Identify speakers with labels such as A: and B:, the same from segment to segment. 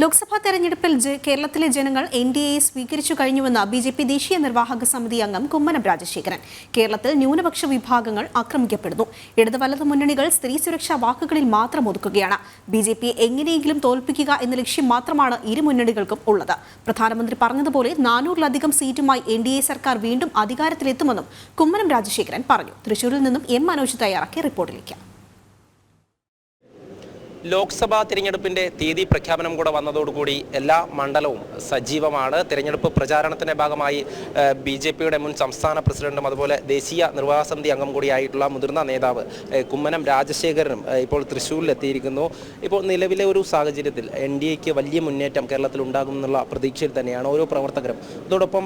A: ലോക്സഭാ തെരഞ്ഞെടുപ്പിൽ കേരളത്തിലെ ജനങ്ങൾ എൻഡിഎയെ സ്വീകരിച്ചു കഴിഞ്ഞുവെന്ന് ബിജെപി ദേശീയ നിർവാഹക സമിതി അംഗം കുമ്മനം രാജശേഖരൻ. കേരളത്തിൽ ന്യൂനപക്ഷ വിഭാഗങ്ങൾ ആക്രമിക്കപ്പെടുന്നു. ഇടത് വലത് മുന്നണികൾ സ്ത്രീ സുരക്ഷാ വാക്കുകളിൽ മാത്രം ഒതുക്കുകയാണ്. ബിജെപിയെ എങ്ങനെയെങ്കിലും തോൽപ്പിക്കുക എന്ന ലക്ഷ്യം മാത്രമാണ് ഇരു മുന്നണികൾക്കും ഉള്ളത്. പ്രധാനമന്ത്രി പറഞ്ഞതുപോലെ 400-ലധികം സീറ്റുമായി എൻഡിഎ സർക്കാർ വീണ്ടും അധികാരത്തിലെത്തുമെന്നും കുമ്മനം രാജശേഖരൻ പറഞ്ഞു. തൃശൂരിൽ നിന്നും എം മനോജ് തയ്യാറാക്കിയ റിപ്പോർട്ടിലേക്ക്.
B: ലോക്സഭാ തിരഞ്ഞെടുപ്പിന്റെ തീയതി പ്രഖ്യാപനം കൂടെ വന്നതോടുകൂടി എല്ലാ മണ്ഡലവും സജീവമാണ്. തിരഞ്ഞെടുപ്പ് പ്രചാരണത്തിന്റെ ഭാഗമായി ബിജെപിയുടെ മുൻ സംസ്ഥാന പ്രസിഡന്റും അതുപോലെ ദേശീയ നിർവാഹക സമിതി അംഗം കൂടിയായിട്ടുള്ള മുതിർന്ന നേതാവ് കുമ്മനം രാജശേഖരനും ഇപ്പോൾ തൃശ്ശൂരിലെത്തിയിരിക്കുന്നു. ഇപ്പോൾ നിലവിലെ ഒരു സാഹചര്യത്തിൽ എൻഡിഎക്ക് വലിയ മുന്നേറ്റം കേരളത്തിൽ ഉണ്ടാകുമെന്നുള്ള പ്രതീക്ഷയിൽ തന്നെയാണ് ഓരോ പ്രവർത്തകരും. അതോടൊപ്പം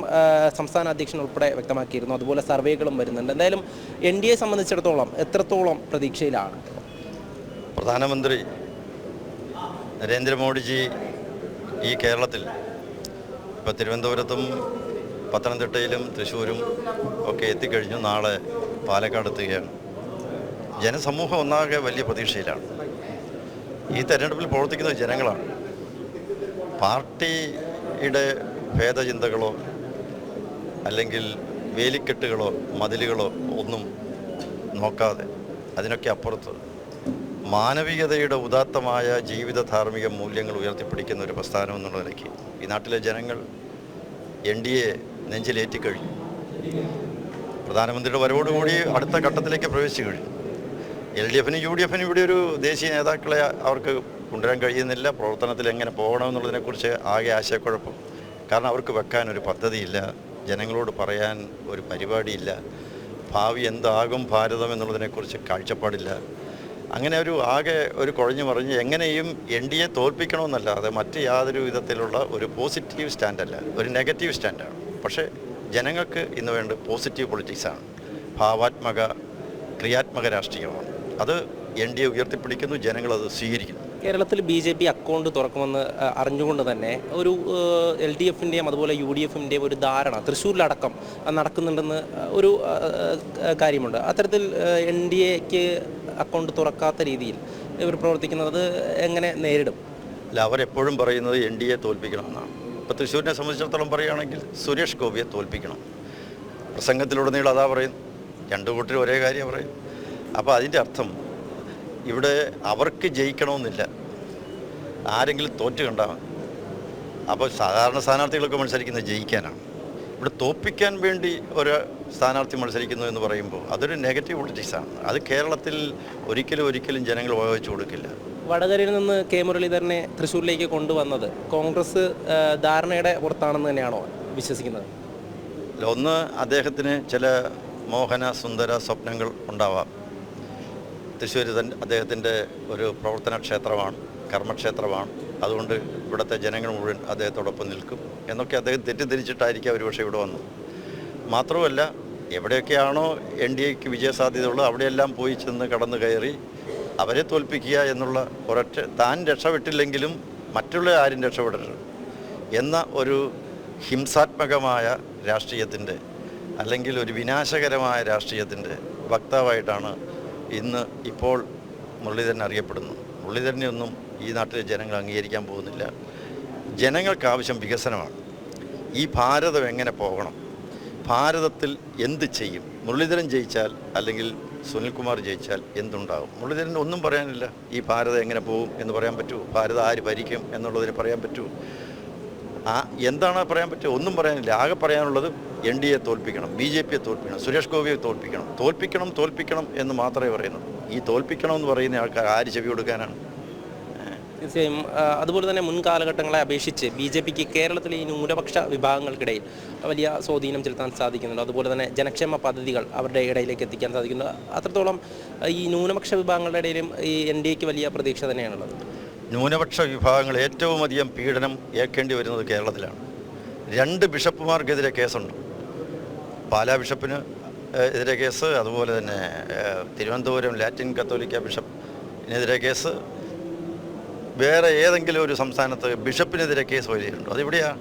B: സംസ്ഥാന അധ്യക്ഷൻ ഉൾപ്പെടെ വ്യക്തമാക്കിയിരുന്നു. അതുപോലെ സർവേകളും വരുന്നുണ്ട്. എന്തായാലും എൻഡിഎയെ സംബന്ധിച്ചിടത്തോളം എത്രത്തോളം പ്രതീക്ഷയിലാണ്?
C: പ്രധാനമന്ത്രി നരേന്ദ്രമോദിജി ഈ കേരളത്തിൽ ഇപ്പോൾ തിരുവനന്തപുരത്തും പത്തനംതിട്ടയിലും തൃശ്ശൂരും ഒക്കെ എത്തിക്കഴിഞ്ഞു. നാളെ പാലക്കാട് എത്തുകയാണ്. ജനസമൂഹം ഒന്നാകെ വലിയ പ്രതീക്ഷയിലാണ്. ഈ തെരഞ്ഞെടുപ്പിൽ പ്രവർത്തിക്കുന്നത് ജനങ്ങളാണ്. പാർട്ടിയുടെ ഭേദചിന്തകളോ അല്ലെങ്കിൽ വേലിക്കെട്ടുകളോ മതിലുകളോ ഒന്നും നോക്കാതെ അതിനൊക്കെ അപ്പുറത്ത് മാനവികതയുടെ ഉദാത്തമായ ജീവിത ധാർമ്മിക മൂല്യങ്ങൾ ഉയർത്തിപ്പിടിക്കുന്ന ഒരു പ്രസ്ഥാനം എന്നുള്ള നിലയ്ക്ക് ഈ നാട്ടിലെ ജനങ്ങൾ എൻഡിഎ നെഞ്ചിലേറ്റിക്കഴിഞ്ഞു. പ്രധാനമന്ത്രിയുടെ വരവോടുകൂടി അടുത്ത ഘട്ടത്തിലേക്ക് പ്രവേശിച്ചു കഴിഞ്ഞു. LDFനും UDFനും ഇവിടെ ഒരു ദേശീയ നേതാക്കളെ അവർക്ക് കൊണ്ടുവരാൻ കഴിയുന്നില്ല. പ്രവർത്തനത്തിൽ എങ്ങനെ പോകണമെന്നുള്ളതിനെക്കുറിച്ച് ആകെ ആശയക്കുഴപ്പം. കാരണം അവർക്ക് വെക്കാനൊരു പദ്ധതിയില്ല, ജനങ്ങളോട് പറയാൻ ഒരു പരിപാടിയില്ല, ഭാവി എന്താകും ഭാരതം എന്നുള്ളതിനെക്കുറിച്ച് കാഴ്ചപ്പാടില്ല. അങ്ങനെ ആകെ കുഴഞ്ഞു മറിഞ്ഞ് എങ്ങനെയും എൻഡിഎ തോൽപ്പിക്കണമെന്നല്ലാതെ മറ്റ് യാതൊരു വിധത്തിലുള്ള ഒരു പോസിറ്റീവ് സ്റ്റാൻഡല്ല, ഒരു നെഗറ്റീവ് സ്റ്റാൻഡാണ്. പക്ഷേ ജനങ്ങൾക്ക് ഇന്ന് വേണ്ട പോസിറ്റീവ് പൊളിറ്റിക്സാണ്, ഭാവാത്മക ക്രിയാത്മക രാഷ്ട്രീയമാണ്. അത് എൻഡിഎ ഉയർത്തിപ്പിടിക്കുന്നു, ജനങ്ങളത് സ്വീകരിക്കുന്നു.
B: കേരളത്തിൽ BJP അക്കൗണ്ട് തുറക്കുമെന്ന് അറിഞ്ഞുകൊണ്ട് തന്നെ ഒരു LDFിൻ്റെയും അതുപോലെ UDFിൻ്റെയും ഒരു ധാരണ തൃശ്ശൂരിലടക്കം നടക്കുന്നുണ്ടെന്ന് ഒരു കാര്യമുണ്ട്. അത്തരത്തിൽ NDAക്ക് അക്കൗണ്ട് തുറക്കാത്ത രീതിയിൽ ഇവർ പ്രവർത്തിക്കുന്നത് എങ്ങനെ നേരിടും?
C: അല്ല, അവരെപ്പോഴും പറയുന്നത് എൻഡിഎ തോൽപ്പിക്കണമെന്നാണ്. ഇപ്പോൾ തൃശ്ശൂരിനെ സംബന്ധിച്ചിടത്തോളം പറയുകയാണെങ്കിൽ സുരേഷ് ഗോപിയെ തോൽപ്പിക്കണം. പ്രസംഗത്തിലുടനീളം അതാ പറയുന്നു. രണ്ടു കൂട്ടരും ഒരേ കാര്യം പറയും. അപ്പോൾ അതിൻ്റെ അർത്ഥം ഇവിടെ അവർക്ക് ജയിക്കണമെന്നില്ല, ആരെങ്കിലും തോറ്റ് കണ്ടാൽ മതി. അപ്പോൾ സാധാരണ സ്ഥാനാർത്ഥികളൊക്കെ മത്സരിക്കുന്നത് ജയിക്കാനാണ്. ഇവിടെ തോൽപ്പിക്കാൻ വേണ്ടി ഒരു സ്ഥാനാർത്ഥി മത്സരിക്കുന്നു എന്ന് പറയുമ്പോൾ അതൊരു നെഗറ്റീവ് പൊളിറ്റിക്സാണ്. അത് കേരളത്തിൽ ഒരിക്കലും ജനങ്ങൾ വകവെച്ചു കൊടുക്കില്ല.
B: വടകരയിൽ നിന്ന് കെ മുരളീധരനെ തൃശ്ശൂരിലേക്ക് കൊണ്ടുവന്നത് കോൺഗ്രസ് ധാരണയുടെ പുറത്താണെന്ന് തന്നെയാണോ വിശ്വസിക്കുന്നത്?
C: ഒന്ന്, അദ്ദേഹത്തിന് ചില മോഹന സുന്ദര സ്വപ്നങ്ങൾ ഉണ്ടാവാം. തൃശ്ശൂർ അദ്ദേഹത്തിൻ്റെ ഒരു പ്രവർത്തന ക്ഷേത്രമാണ്, കർമ്മക്ഷേത്രമാണ്. അതുകൊണ്ട് ഇവിടുത്തെ ജനങ്ങൾ മുഴുവൻ അദ്ദേഹത്തോടൊപ്പം നിൽക്കും എന്നൊക്കെ അദ്ദേഹം തെറ്റിദ്ധരിച്ചിട്ടായിരിക്കും ഒരുപക്ഷെ ഇവിടെ വന്നത്. മാത്രമല്ല, എവിടെയൊക്കെയാണോ എൻഡിഎക്ക് വിജയസാധ്യതയുള്ളത് അവിടെയെല്ലാം പോയി ചെന്ന് കടന്നു കയറി അവരെ തോൽപ്പിക്കുക എന്നുള്ള ഒരൊറ്റ, താൻ രക്ഷപ്പെട്ടില്ലെങ്കിലും മറ്റുള്ള ആരും രക്ഷപ്പെടരുത് എന്ന ഒരു ഹിംസാത്മകമായ രാഷ്ട്രീയത്തിൻ്റെ അല്ലെങ്കിൽ ഒരു വിനാശകരമായ രാഷ്ട്രീയത്തിൻ്റെ വക്താവായിട്ടാണ് ഇപ്പോൾ മുരളീധരൻ അറിയപ്പെടുന്നു. മുരളീധരനെയൊന്നും ഈ നാട്ടിലെ ജനങ്ങൾ അംഗീകരിക്കാൻ പോകുന്നില്ല. ജനങ്ങൾക്ക് ആവശ്യം വികസനമാണ്. ഈ ഭാരതം എങ്ങനെ പോകണം, ഭാരതത്തിൽ എന്ത് ചെയ്യും? മുരളീധരൻ ജയിച്ചാൽ അല്ലെങ്കിൽ സുനിൽകുമാർ ജയിച്ചാൽ എന്തുണ്ടാകും? മുരളീധരൻ ഒന്നും പറയാനില്ല. ഈ ഭാരതം എങ്ങനെ പോകും എന്ന് പറയാൻ പറ്റുമോ? ഭാരതം ആര് ഭരിക്കും എന്നുള്ളതിന് പറയാൻ പറ്റുമോ? എന്താണ് പറയാൻ പറ്റുക? ഒന്നും പറയാനില്ല. ആകെ പറയാനുള്ളത് എൻഡിഎ തോൽപ്പിക്കണം, BJPയെ തോൽപ്പിക്കണം, സുരേഷ് ഗോപിയെ തോൽപ്പിക്കണം എന്ന് മാത്രമേ പറയുന്നുള്ളൂ. ഈ തോൽപ്പിക്കണം എന്ന് പറയുന്ന ആൾക്കാർ ആര് ചെവി കൊടുക്കാനാണ്?
B: തീർച്ചയായും. അതുപോലെ തന്നെ മുൻ കാലഘട്ടങ്ങളെ അപേക്ഷിച്ച് BJPക്ക് കേരളത്തിലെ ഈ ന്യൂനപക്ഷ വിഭാഗങ്ങൾക്കിടയിൽ വലിയ സ്വാധീനം ചെലുത്താൻ സാധിക്കുന്നുണ്ട്. അതുപോലെ തന്നെ ജനക്ഷേമ പദ്ധതികൾ അവരുടെ ഇടയിലേക്ക് എത്തിക്കാൻ സാധിക്കുന്നുണ്ട്. അത്രത്തോളം ഈ ന്യൂനപക്ഷ വിഭാഗങ്ങളുടെ ഇടയിലും ഈ NDAക്ക് വലിയ പ്രതീക്ഷ തന്നെയാണുള്ളത്.
C: ന്യൂനപക്ഷ വിഭാഗങ്ങൾ ഏറ്റവും അധികം പീഡനം ഏൽക്കേണ്ടി വരുന്നത് കേരളത്തിലാണ്. 2 ബിഷപ്പുമാർക്കെതിരെ കേസുണ്ട്. പാലാ ബിഷപ്പിന് എതിരെ കേസ്, അതുപോലെ തന്നെ തിരുവനന്തപുരം ലാറ്റിൻ കത്തോലിക്ക ബിഷപ്പിനെതിരെ കേസ്. വേറെ ഏതെങ്കിലും ഒരു സംസ്ഥാനത്ത് ബിഷപ്പിനെതിരെ കേസ് വരികയുണ്ടോ? അതിവിടെയാണ്.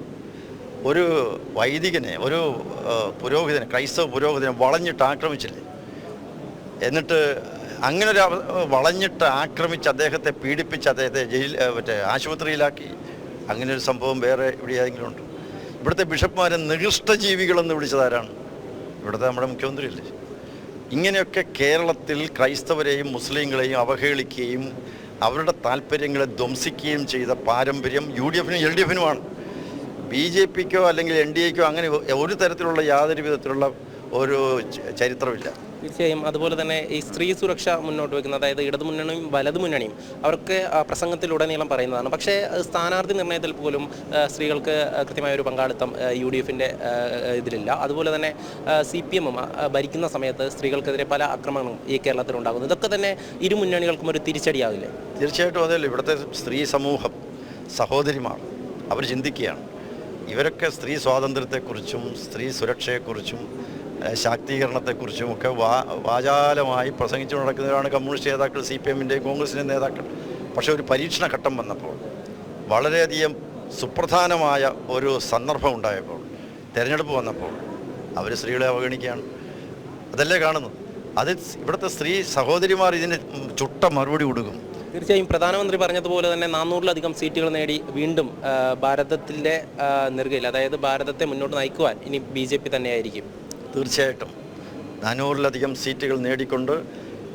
C: ഒരു വൈദികനെ, ഒരു പുരോഹിതനെ, ക്രൈസ്തവ പുരോഹിതനെ വളഞ്ഞിട്ട് ആക്രമിച്ചില്ലേ? എന്നിട്ട് അങ്ങനെ ഒരു വളഞ്ഞിട്ട് ആക്രമിച്ച് അദ്ദേഹത്തെ പീഡിപ്പിച്ച് അദ്ദേഹത്തെ ആശുപത്രിയിലാക്കി. അങ്ങനെ ഒരു സംഭവം വേറെ എവിടെയെങ്കിലും ഉണ്ട്? ഇവിടുത്തെ ബിഷപ്പ്മാരെ നികൃഷ്ടജീവികളെന്ന് വിളിച്ചതാരാണ്? ഇവിടുത്തെ നമ്മുടെ മുഖ്യമന്ത്രിയല്ലേ? ഇങ്ങനെയൊക്കെ കേരളത്തിൽ ക്രൈസ്തവരെയും മുസ്ലിങ്ങളെയും അവഹേളിക്കുകയും അവരുടെ താല്പര്യങ്ങളെ ധ്വംസിക്കുകയും ചെയ്ത പാരമ്പര്യം UDF-നും LDF-നുമാണ്. BJP-ക്കോ അല്ലെങ്കിൽ NDA-ക്കോ അങ്ങനെ ഒരു തരത്തിലുള്ള യാതൊരു വിധത്തിലുള്ള ഒരു ചരിത്രമില്ല.
B: തീർച്ചയായും. അതുപോലെ തന്നെ ഈ സ്ത്രീ സുരക്ഷ മുന്നോട്ട് വയ്ക്കുന്ന, അതായത് ഇടതുമുന്നണിയും വലതുമുന്നണിയും അവർക്ക് പ്രസംഗത്തിലുടനീളം പറയുന്നതാണ്. പക്ഷേ സ്ഥാനാർത്ഥി നിർണ്ണയത്തിൽ പോലും സ്ത്രീകൾക്ക് കൃത്യമായ ഒരു പങ്കാളിത്തം UDF-ൻ്റെ ഇതിലില്ല. അതുപോലെ തന്നെ CPM ഭരിക്കുന്ന സമയത്ത് സ്ത്രീകൾക്കെതിരെ പല ആക്രമണങ്ങളും ഈ കേരളത്തിലുണ്ടാകുന്നു. ഇതൊക്കെ തന്നെ ഇരു മുന്നണികൾക്കും ഒരു തിരിച്ചടിയാവില്ലേ?
C: തീർച്ചയായിട്ടും അതല്ല. ഇവിടുത്തെ സ്ത്രീ സമൂഹം, സഹോദരിമാർ, അവർ ചിന്തിക്കുകയാണ്. ഇവരൊക്കെ സ്ത്രീ സ്വാതന്ത്ര്യത്തെക്കുറിച്ചും സ്ത്രീ സുരക്ഷയെക്കുറിച്ചും ശാക്തീകരണത്തെക്കുറിച്ചും ഒക്കെ വാചാലമായി പ്രസംഗിച്ചു നടക്കുന്നവരാണ് കമ്മ്യൂണിസ്റ്റ് നേതാക്കൾ, CPM-ൻ്റെയും കോൺഗ്രസിൻ്റെയും നേതാക്കൾ. പക്ഷേ ഒരു പരീക്ഷണ ഘട്ടം വന്നപ്പോൾ, വളരെയധികം സുപ്രധാനമായ ഒരു സന്ദർഭം ഉണ്ടായപ്പോൾ, തിരഞ്ഞെടുപ്പ് വന്നപ്പോൾ അവർ സ്ത്രീകളെ അവഗണിക്കുകയാണ്. അതല്ലേ കാണുന്നത്? അത് ഇവിടുത്തെ സ്ത്രീ സഹോദരിമാർ ഇതിന് ചുട്ട മറുപടി കൊടുക്കും.
B: തീർച്ചയായും. പ്രധാനമന്ത്രി പറഞ്ഞതുപോലെ തന്നെ 400-ലധികം സീറ്റുകൾ നേടി വീണ്ടും ഭാരതത്തിൻ്റെ നെറുകയിൽ, അതായത് ഭാരതത്തെ മുന്നോട്ട് നയിക്കുവാൻ ഇനി BJP തന്നെയായിരിക്കും.
C: തീർച്ചയായിട്ടും 400-ലധികം സീറ്റുകൾ നേടിക്കൊണ്ട്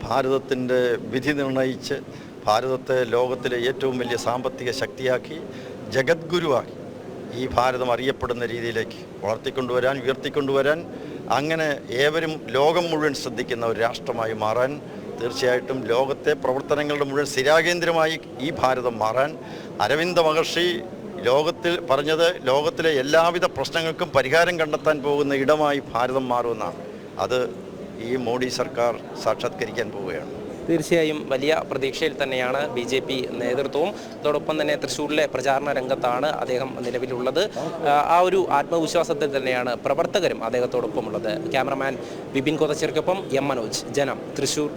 C: ഭാരതത്തിൻ്റെ വിധി നിർണയിച്ച് ഭാരതത്തെ ലോകത്തിലെ ഏറ്റവും വലിയ സാമ്പത്തിക ശക്തിയാക്കി ജഗദ്ഗുരുവാക്കി ഈ ഭാരതം അറിയപ്പെടുന്ന രീതിയിലേക്ക് വളർത്തിക്കൊണ്ടുവരാൻ, ഉയർത്തിക്കൊണ്ടുവരാൻ, അങ്ങനെ ഏവരും ലോകം മുഴുവൻ ശ്രദ്ധിക്കുന്ന ഒരു രാഷ്ട്രമായി മാറാൻ, തീർച്ചയായിട്ടും ലോകത്തെ പ്രവർത്തനങ്ങളുടെ മുഴുവൻ സ്ഥിരാകേന്ദ്രമായി ഈ ഭാരതം മാറാൻ അരവിന്ദ മഹർഷി ലോകത്തിൽ പറഞ്ഞത് ലോകത്തിലെ എല്ലാവിധ പ്രശ്നങ്ങൾക്കും പരിഹാരം കണ്ടെത്താൻ പോകുന്ന ഇടമായി ഭാരതം മാറുമെന്നാണ്. അത് ഈ മോഡി സർക്കാർ സാക്ഷാത്കരിക്കാൻ പോവുകയാണ്.
B: തീർച്ചയായും വലിയ പ്രതീക്ഷയിൽ തന്നെയാണ് BJP നേതൃത്വവും. അതോടൊപ്പം തന്നെ തൃശ്ശൂരിലെ പ്രചാരണ രംഗത്താണ് അദ്ദേഹം നിലവിലുള്ളത്. ആ ഒരു ആത്മവിശ്വാസത്തിൽ തന്നെയാണ് പ്രവർത്തകരും അദ്ദേഹത്തോടൊപ്പമുള്ളത്. ക്യാമറമാൻ വിപിൻ കൊതച്ചിറക്കൊപ്പം M. മനോജ്, ജനം, തൃശ്ശൂർ.